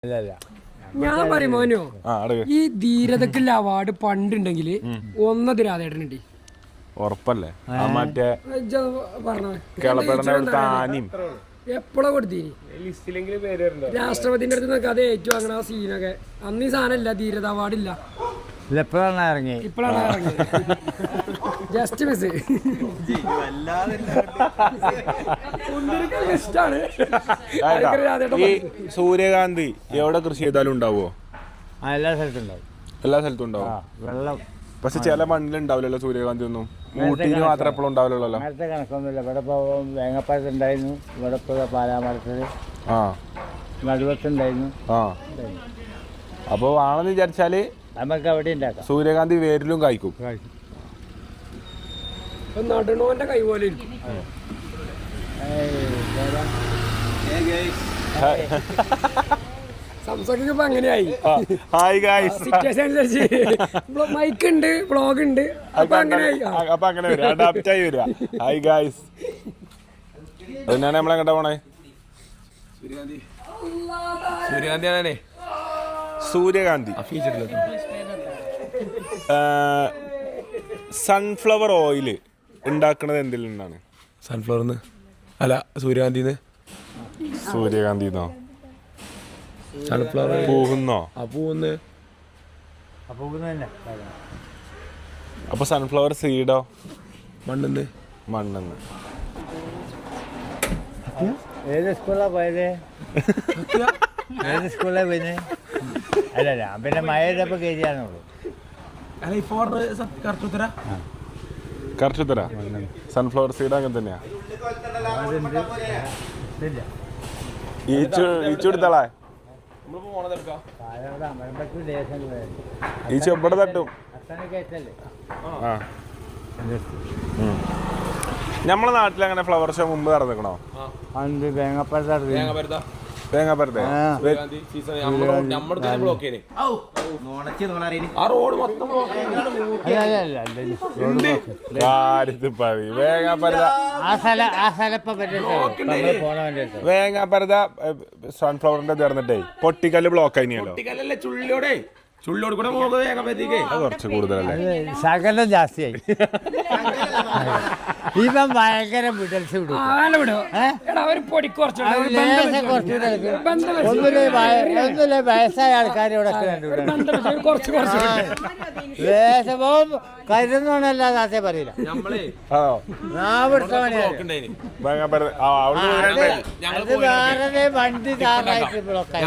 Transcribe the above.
ഞാൻ പറയുമോനോ ഈ ധീരതക്കുള്ള അവാർഡ് പണ്ടുണ്ടെങ്കിൽ ഒന്നത് രാധേട്ടനുണ്ട് ഉറപ്പല്ലേ മറ്റേ എപ്പോഴാ കൊടുത്തീനി രാഷ്ട്രപതിന്റെ അടുത്ത് നിന്നൊക്കെ അത് ഏറ്റവും അങ്ങനെ ആ സീനൊക്കെ അന്ന് ഈ സാധനം ഇല്ല ധീരത അവാർഡില്ല ഇപ്പോഴാണ് ഇറങ്ങി ജസ്റ്റ് മിസ് ഇഷ്ടാണ്. ഈ സൂര്യകാന്തി എവിടെ കൃഷി ചെയ്താലും ഉണ്ടാവോ? എല്ലാ സ്ഥലത്തും ഉണ്ടാവും. എല്ലാ സ്ഥലത്തും ഉണ്ടാവും. വെള്ളം പക്ഷെ ചില മണ്ണിലുണ്ടാവില്ലല്ലോ സൂര്യകാന്തി ഒന്നും. ഊട്ടിയിൽ മാത്രം എപ്പോഴും ഉണ്ടാവില്ലല്ലോ. നേരത്തെ കണക്കൊന്നുമില്ല. ഇവിടെ ഇപ്പോൾ വേങ്ങപ്പാലത്തുണ്ടായിരുന്നു, ഇവിടെ ഇപ്പോൾ പാലാമരത്തിൽ നടുവത്തുണ്ടായിരുന്നു. അപ്പോൾ ആണെന്ന് വിചാരിച്ചാല് നമുക്ക് അവിടെ ഉണ്ടാക്കാം. സൂര്യകാന്തി വേരിലും കായ്ക്കും. നടണോന്റെ കൈ പോലെ സംസാരിക്കുമ്പോ അങ്ങനെയായി. സിറ്റുവേഷൻ അനുസരിച്ച് മൈക്ക് ഉണ്ട്, വ്ളോഗ് ഉണ്ട്, അപ്പൊ അങ്ങനെ വരിക, അഡാപ്റ്റ് ആയി വരിക. ഹായ് ഗായ്സ്, അതിനാണ് നമ്മളെങ്ങോട്ടാ പോണേ? സൂര്യകാന്തി സൂര്യകാന്തി സൺഫ്ലവർ ഓയില് ഉണ്ടാക്കുന്നത് എന്തിൽ നിന്നാണ്? സൺഫ്ലവർന്ന് അല്ല, സൂര്യകാന്തിന്ന്. സൂര്യകാന്തിന്നോ? സൺഫ്ലവർ പൂവുന്നോ? പൂവുന്ന്. അപ്പൊ സൺഫ്ലവർ സീഡോ? മണ്ണെന്ന്. ഏത് സ്കൂളിലാ പോയത്? ഏത് സ്കൂളിലാ പോയത്? അല്ല പിന്നെ മഴയപ്പോ കയറിയാണുള്ളൂ. കറക്റ്റ് ഉത്തര. സൺഫ്ലവർ സീഡ് അങ്ങനെ തന്നെയാ. ഈച്ചെടുത്താളെ ഈ ചെമ്പട തട്ടും. നമ്മളെ നാട്ടിൽ അങ്ങനെ ഫ്ലവർ ഷോ മുമ്പ് നടന്നിക്കണോ? തേങ്ങാപ്പരത്തെ വേങ്ങാപ്പരത സൺഫ്ലവറിന്റെ തീർന്നിട്ടേ പൊട്ടിക്കല്ല് ബ്ലോക്ക് ആയില്ലോ. ചുള്ളോട് കൂടെ കുറച്ച് കൂടുതലല്ലേ? ശകലം ജാസ്തിയായി. ഇപ്പം ഭയങ്കര വിടൽസ് വിടും. ഒന്നുമില്ല, വയസ്സായ ആൾക്കാർ ഇവിടെ ലേശവും കരുതണമെന്നല്ലാതെ പറയില്ല. അത് വേറെ വണ്ടി ധാരായിട്ട് ബ്ലോക്കായി.